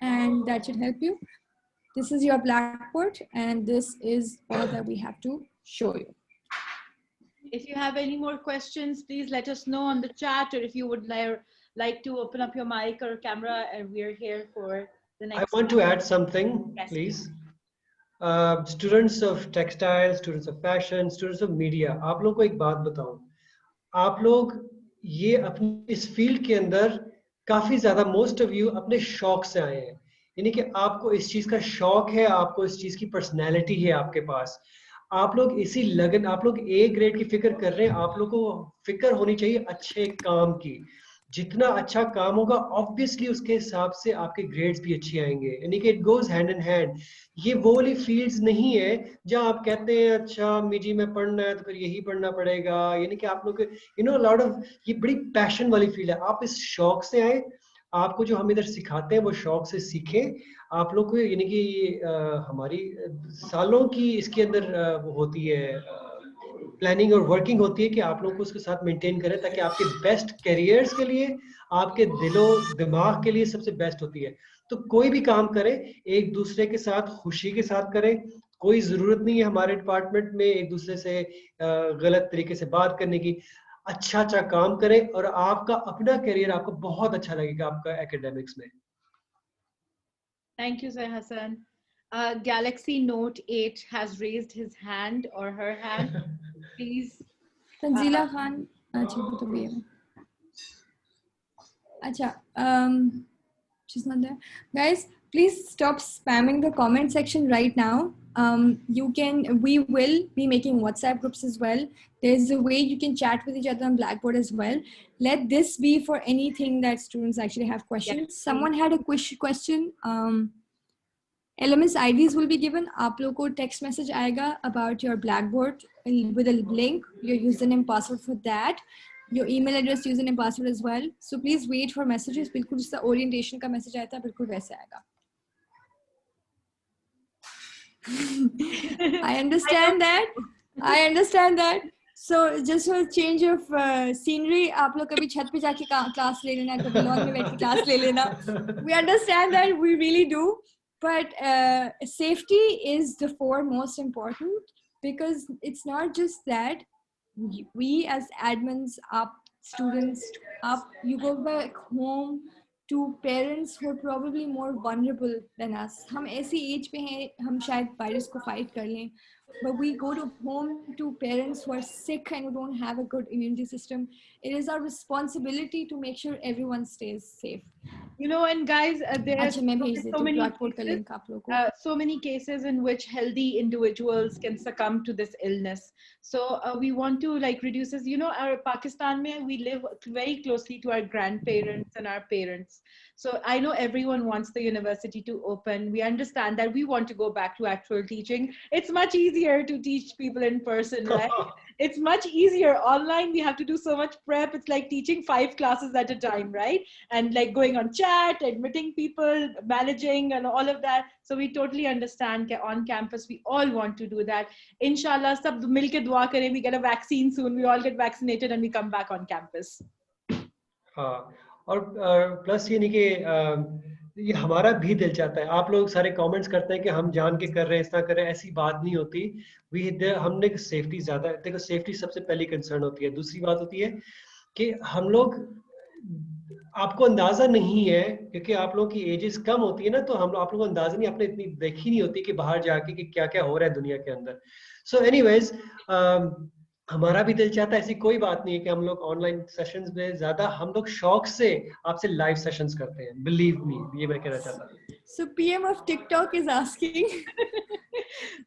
and that should help you. This is your Blackboard, and this is all that we have to show you. If you have any more questions, please let us know on the chat, or if you would like to open up your mic or camera, and we're here for the next. I want to add something, yes, please. Students of textile, students of fashion, students of media, आप लोग को एक बात बताऊं. आप लोग ये अपनी इस फील्ड के अंदर काफी ज्यादा most of you अपने शौक से आए हैं. यानी कि आपको इस चीज का शौक है, आपको इस चीज की पर्सनैलिटी है आपके पास. आप लोग इसी लगन, आप लोग ए ग्रेड की फिक्र कर रहे हैं, आप लोग को फिक्र होनी चाहिए अच्छे काम की। जितना अच्छा काम होगा ऑब्वियसली उसके हिसाब से आपके ग्रेड्स भी अच्छे आएंगे, यानी कि it goes hand in hand. ये वो वाली फील्ड्स नहीं है जहां आप कहते हैं अच्छा मीजी में पढ़ना है तो फिर यही पढ़ना पड़ेगा, यानी कि आप लोग यू नो लॉट ऑफ, ये बड़ी पैशन वाली फील्ड है। आप इस शौक से आए, आपको जो हम इधर सिखाते हैं वो शौक से सीखें। आप लोग को यानी कि हमारी सालों की इसके अंदर वो होती है प्लानिंग और वर्किंग होती है कि आप लोग को उसके साथ मेंटेन करें ताकि आपके बेस्ट करियर्स के लिए, आपके दिलो दिमाग के लिए सबसे बेस्ट होती है। तो कोई भी काम करें एक दूसरे के साथ खुशी के साथ करें। कोई जरूरत नहीं है हमारे डिपार्टमेंट में एक दूसरे से गलत तरीके से बात करने की। अच्छा अच्छा काम करें और आपका अपना करियर आपको बहुत अच्छा लगेगा आपका एकेडमिक्स में। Thank you, Sir Hassan. Galaxy Note 8 has raised his hand or her hand. Please. Tanzila Khan, अच्छा वो तो भी है। अच्छा, she's not there. Guys, please stop spamming the comment section right now. We will be making WhatsApp groups as well. There's a way you can chat with each other on Blackboard as well. Let this be for anything that students actually have questions. Yes, Someone had a question. LMS IDs will be given. आप लोग को text message आएगा about your Blackboard with a link, your username, password for that, your email address, username, password as well. So please wait for messages. बिल्कुल जैसा orientation का message आया था बिल्कुल वैसे आएगा. I understand that. So just for a change of scenery, आप लोग कभी छत पे जाके class ले लेना, कभी lawn में बैठ के class ले लेना. We understand that, we really do. But safety is the foremost important, because it's not just that we as admins, up students, up you go back home to parents who are probably more vulnerable than us. हम ऐसी as पे हैं हम शायद virus को fight कर लें, but we go to home to parents who are sick and who don't have a good immunity system. It is our responsibility to make sure everyone stays safe. You know, and guys, there are अच्छा मैं भेज देती हूँ Blackboard का cases, link आप लोगों को. so many cases in which healthy individuals can succumb to this illness. So we want to like reduce this. You know, our Pakistan mein, we live very closely to our grandparents and our parents. So I know everyone wants the university to open. We understand that we want to go back to actual teaching. It's much easier to teach people in person, right? It's much easier. Online, we have to do so much prep. It's like teaching 5 classes at a time, right? And like going on chat, admitting people, managing and all of that. So we totally understand on campus, we all want to do that. Inshallah, sab milke dua kare, we get a vaccine soon. We all get vaccinated and we come back on campus. हाँ, और plus ये नहीं कि ये हमारा भी दिल चाहता है। आप लोग सारे कमेंट्स करते हैं कि हम जान के कर रहे हैं, इस तरह कर रहे हैं, ऐसी बात नहीं होती। हमने सेफ्टी ज्यादा, देखो सेफ्टी सबसे पहली कंसर्न होती है। दूसरी बात होती है कि हम लोग, आपको अंदाजा नहीं है क्योंकि आप लोगों की एजेस कम होती है ना, तो हम आप लोगों को अंदाजा नहीं, आपने इतनी देखी नहीं होती कि बाहर जाके कि क्या क्या हो रहा है दुनिया के अंदर। सो एनीवेज हमारा भी दिल चाहता है, ऐसी कोई बात नहीं है कि हम लोग ऑनलाइन सेशंस में ज्यादा, हम लोग शौक से आपसे लाइव सेशंस करते हैं, बिलीव मी, ये मैं कहना चाहता हूँ। So PM of TikTok is asking,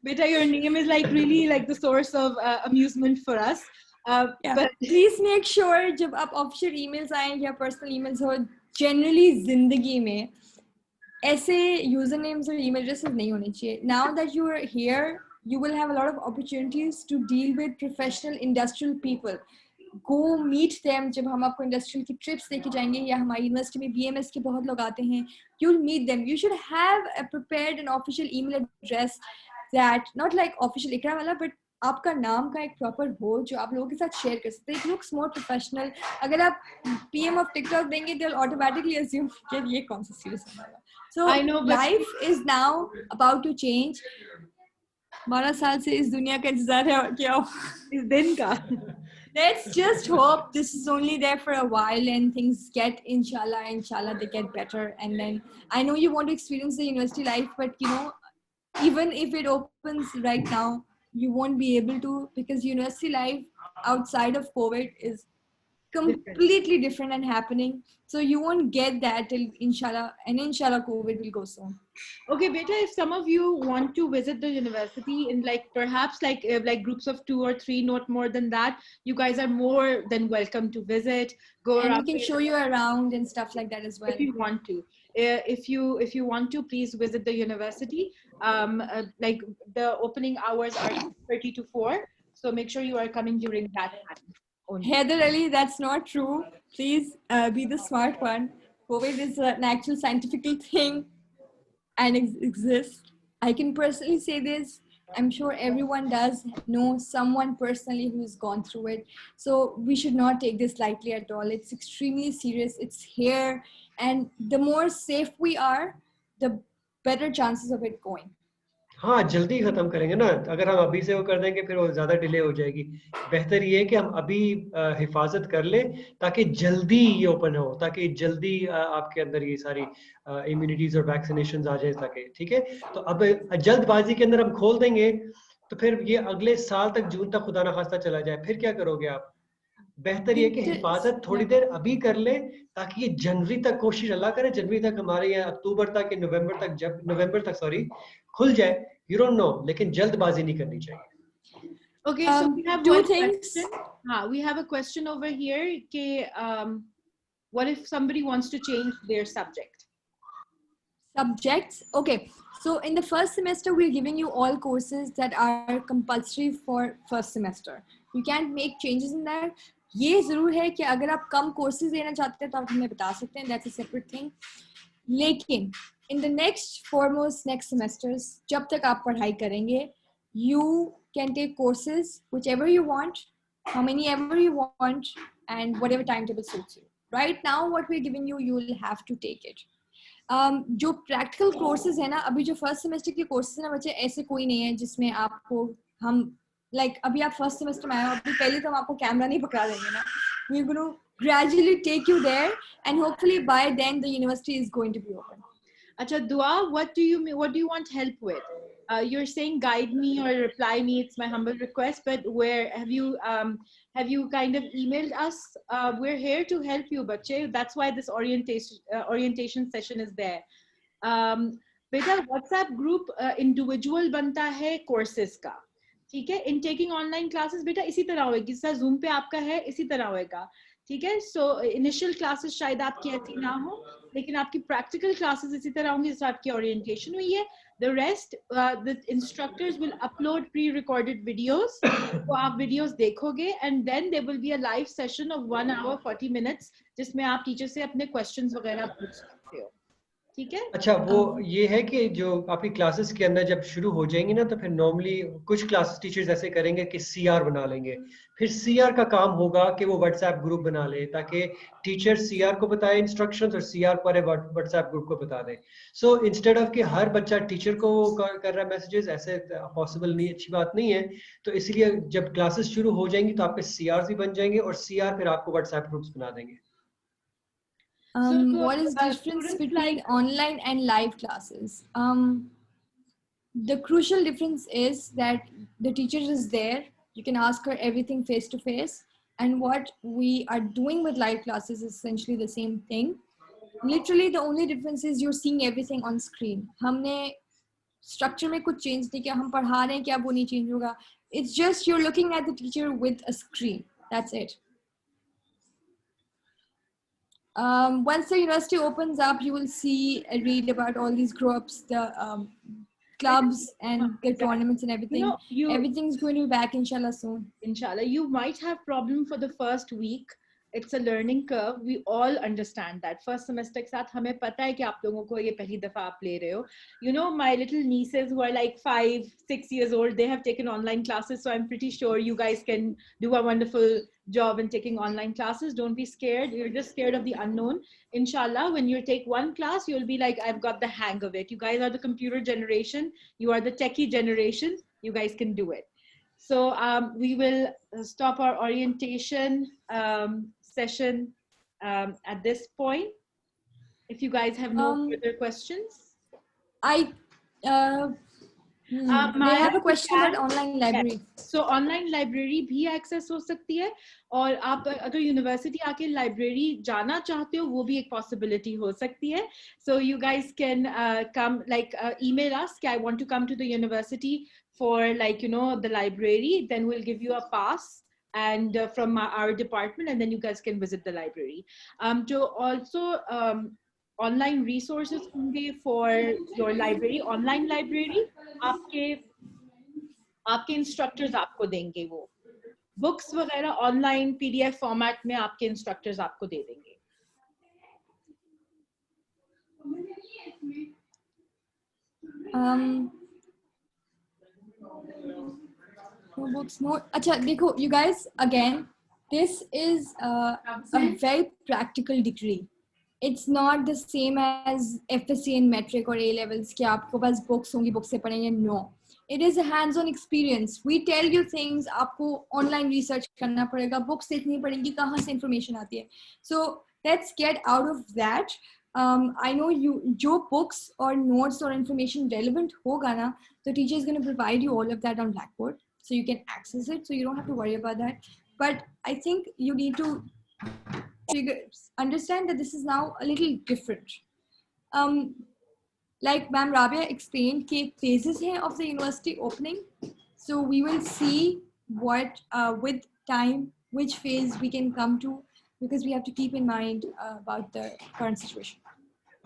Beta, your name is like really like the source of amusement for us. yeah. But Please make sure जब आप official emails आएं या personal emails हो, generally जिंदगी में ऐसे usernames और email addresses नहीं होने चाहिए. Now that you are here, you will have a lot of opportunities to deal with professional industrial people. Go meet them. जब हम आपको industrial की trips लेके जाएंगे या हमारी university में BMS के बहुत लोग आते हैं, you'll meet them. You should have a prepared an official email address that not like official Ikra वाला, but आपका नाम का एक proper हो जो आप लोगों के साथ share कर सकते हैं. It looks more professional. अगर आप PM of TikTok देंगे, they'll automatically assume कि ये कौन सा serious होगा. So I know, but life is now about to change. 12 साल से इस दुनिया का इंतजार है और क्या हो इस दिन का. Let's just hope this is only there for a while and things get, inshallah they get better. And then I know you want to experience the university life, but you know, even if it opens right now, you won't be able to, because university life outside of COVID is completely different and happening. So you won't get that till inshallah, and inshallah COVID will go soon. Okay, beta, if some of you want to visit the university in like perhaps like groups of 2 or 3, not more than that, you guys are more than welcome to visit. Go And around. we can show you around and stuff like that as well. If you want to. If you want to, please visit the university. Like the opening hours are 30 to 4. So make sure you are coming during that time only. Heather Ali, that's not true. Please be the smart one. COVID is an actual scientific thing and exists. I can personally say this. I'm sure everyone does know someone personally who's gone through it. So we should not take this lightly at all. It's extremely serious. It's here. And the more safe we are, the better chances of it going. हाँ जल्दी खत्म करेंगे ना अगर हम अभी से वो कर देंगे फिर वो ज्यादा डिले हो जाएगी बेहतर ये है कि हम अभी हिफाजत कर ले ताकि जल्दी ये ओपन हो ताकि जल्दी आपके अंदर ये सारी इम्यूनिटीज और वैक्सीनेशन आ जाए सके ठीक है तो अब जल्दबाजी के अंदर हम खोल देंगे तो फिर ये अगले साल तक जून तक खुदा ना खास्ता चला जाए फिर क्या करोगे आप बेहतर ये कि हिफाजत थोड़ी देर अभी कर ले ताकि ये जनवरी तक कोशिश अल्लाह करे जनवरी तक हमारे यहाँ अक्टूबर तक या नवंबर तक सॉरी खुल जाए you don't know लेकिन जल्दबाजी नहीं करनी चाहिए Okay, so we have two one things. question. We have a question over here. What if somebody wants to change their subject? Subjects. Okay. So in the first semester, we're giving you all courses that are compulsory for first semester. You can't make changes in that. ये जरूर है कि अगर आप कम courses लेना चाहते हैं तो आप हमें बता सकते हैं. That's a separate thing. लेकिन in the next semesters, जब तक आप पढ़ाई करेंगे, you can take courses whichever you want, how many ever you want, and whatever timetable suits you. Right now, what we're giving you, you will have to take it. जो practical courses है ना, अभी जो first semester के courses है ना बच्चे ऐसे कोई नहीं है जिसमें आपको हम like अभी आप first semester में आए हो अभी पहले तो हम आपको कैमरा नहीं पकड़ा देंगे ना. We're going to gradually take you there, and hopefully by then the university is going to be open. Acha, Dua, what do you mean? What do you want help with? You're saying guide me or reply me. It's my humble request. But where have you kind of emailed us? We're here to help you, bache. That's why this orientation session is there. Beta, WhatsApp group individual banta hai courses ka. ठीक है in taking online classes बेटा इसी तरह होगी जैसा zoom पे आपका है इसी तरह होएगा ठीक है सो इनिशियल क्लासेस शायद आपकी ऐसी ना हो लेकिन आपकी प्रैक्टिकल क्लासेस इसी तरह होंगी जैसे आपकी ओरिएंटेशन हुई है the rest the instructors will upload pre recorded videos तो आप वीडियोस देखोगे and then there will be a live session of 1 hour 40 minutes जिसमें आप टीचर से अपने क्वेश्चंस वगैरह पूछ सकते हो ठीक है अच्छा वो ये है कि जो आपकी क्लासेस के अंदर जब शुरू हो जाएंगी ना तो फिर नॉर्मली कुछ क्लास टीचर्स ऐसे करेंगे कि सीआर बना लेंगे फिर सीआर का काम होगा कि वो व्हाट्सएप ग्रुप बना ले ताकि टीचर सीआर को बताए इंस्ट्रक्शंस और सीआर पर व्हाट्सएप ग्रुप को बता दे सो इंस्टेड ऑफ कि हर बच्चा टीचर को कर रहा है मैसेजेस ऐसे पॉसिबल नहीं अच्छी बात नहीं है तो इसलिए जब क्लासेस शुरू हो जाएंगी तो आपके सीआर भी बन जाएंगे और सीआर फिर आपको व्हाट्सएप ग्रुप्स बना देंगे what is the difference between online and live classes? The crucial difference is that the teacher is there. You can ask her everything face to face. And what we are doing with live classes is essentially the same thing. Literally, the only difference is you're seeing everything on screen. हमने structure में कुछ change नहीं किया. हम पढ़ा रहे हैं कि अब वो नहीं change होगा. It's just you're looking at the teacher with a screen. That's it. Once the university opens up, you will see and read about all these groups, the clubs and the tournaments and everything. Everything's going to be back, inshallah, soon. Inshallah, you might have problem for the first week. It's a learning curve. We all understand that. First semester के साथ हमें पता है कि आप लोगों को ये पहली दफा आप ले रहे हो. You know, my little nieces who are like 5, 6 years old, they have taken online classes. So I'm pretty sure you guys can do a wonderful job in taking online classes. Don't be scared. You're just scared of the unknown. Inshallah, when you take one class, you'll be like, I've got the hang of it. You guys are the computer generation. You are the techie generation. You guys can do it. So we will stop our orientation session at this point. If you guys have no further questions. They have a question about online library. So online library भी access हो सकती है, और आप अगर university आके library जाना चाहते हो वो भी एक पॉसिबिलिटी हो सकती है. So you guys can come, like email us, I want to come to the university for, like, you know, the library, then we'll give you a pass and from our department, and then you guys can visit the library. So also online resources होंगे for your library, online library. आपके instructors आपको देंगे, वो books वगैरह online PDF format में आपके instructors आपको दे देंगे. No books, no. अच्छा देखो, you guys, again, this is a very practical degree. It's not the same as FSC and metric or A levels कि आपको बस books होंगी, books से पढ़ेंगे. No, it is a hands-on experience. We tell you things, आपको online research करना पड़ेगा, books देखनी पड़ेंगी, कहाँ से information आती है. So let's get out of that. I know जो books or notes or information relevant होगा ना, the teacher is going to provide you all of that on Blackboard, so you can access it, so you don't have to worry about that. But I think you need to understand that this is now a little different. Like Ma'am Rabia explained, phases here of the university opening. So we will see what with time, which phase we can come to, because we have to keep in mind about the current situation.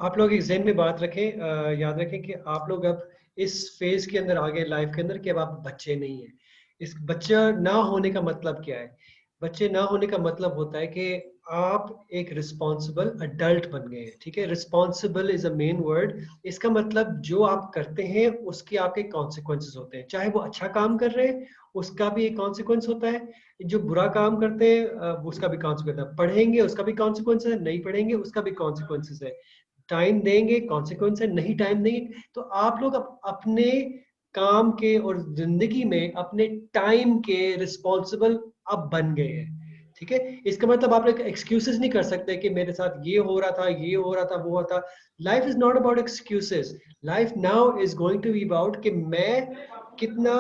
आप लोग exam में बात रखें, याद रखें कि आप लोग अब इस फेज के अंदर आगे लाइफ के अंदर कि अब आप बच्चे नहीं हैं. इस बच्चा ना होने का मतलब क्या है? बच्चे ना होने का मतलब होता है कि आप एक रिस्पॉन्सिबल अडल्ट बन गए हैं. ठीक है, responsible is a main word. इसका मतलब जो आप करते हैं उसके आपके कॉन्सिक्वेंसेस होते हैं. चाहे वो अच्छा काम कर रहे हैं उसका भी एक कॉन्सिक्वेंस होता है, जो बुरा काम करते हैं उसका भी कॉन्सिक्वेंस है. पढ़ेंगे उसका भी कॉन्सिक्वेंस है, नहीं पढ़ेंगे उसका भी कॉन्सिक्वेंसेस है. टाइम देंगे कॉन्सिक्वेंस है, नहीं टाइम देंगे. तो आप लोग अपने काम के और जिंदगी में अपने टाइम के रिस्पॉन्सिबल अब बन गए हैं. ठीक है, इसका मतलब आप लोग एक्सक्यूजेस नहीं कर सकते कि मेरे साथ ये हो रहा था, ये हो रहा था, वो हो रहा था. Life is not about excuses. Life now is going to be about कि मैं कितना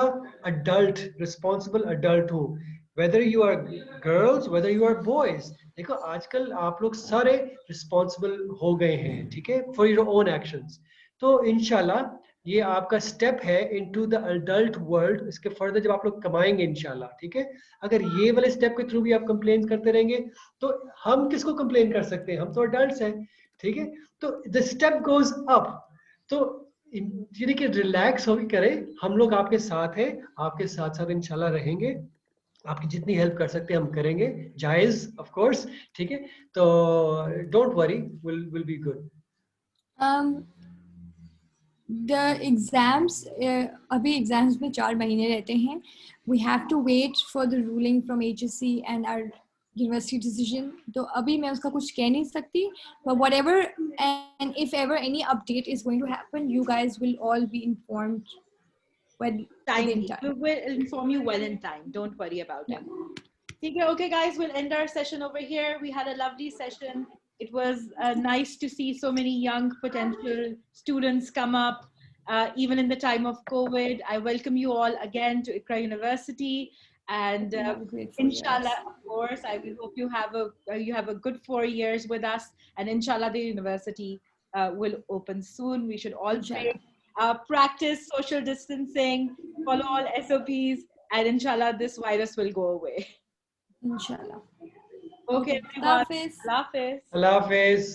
अडल्ट, रिस्पॉन्सिबल अडल्ट हूँ. Whether you are girls, whether you are boys. देखो आजकल आप लोग सारे रिस्पॉन्सिबल हो गए हैं. ठीक है, फॉर योर ओन एक्शंस. तो इंशाल्लाह ये आपका स्टेप है इनटू द अडल्ट वर्ल्ड. इसके फर्दर जब आप लोग कमाएंगे इंशाल्लाह. ठीक है, अगर ये वाले स्टेप के थ्रू भी आप कंप्लेन करते रहेंगे तो हम किसको कंप्लेन कर सकते हैं? हम तो अडल्ट्स हैं. ठीक है, तो द स्टेप गोज अप. तो यानी कि रिलैक्स होकर करें, हम लोग आपके साथ हैं, आपके साथ साथ इंशाल्लाह रहेंगे. आपकी जितनी हेल्प कर सकते हैं हम करेंगे, जायज ऑफ कोर्स. ठीक है, तो don't worry, will be good. The exams, अभी exams में 4 महीने रहते हैं. We have to wait for the ruling from HSC and our university decision. तो अभी मैं उसका कुछ कह नहीं सकती. But whatever and if ever any update is going to happen, you guys will all be informed within time. We will inform you well in time. Don't worry about it. Okay, guys, we'll end our session over here. We had a lovely session. It was nice to see so many young potential students come up, even in the time of COVID. I welcome you all again to Iqra University, and inshallah, of course, I will hope you have a good 4 years with us, and inshallah, the university will open soon. We should all pray, practice social distancing, follow all SOPs, and inshallah, this virus will go away. Inshallah. Okay, everyone. Allah Hafiz. Allah Hafiz.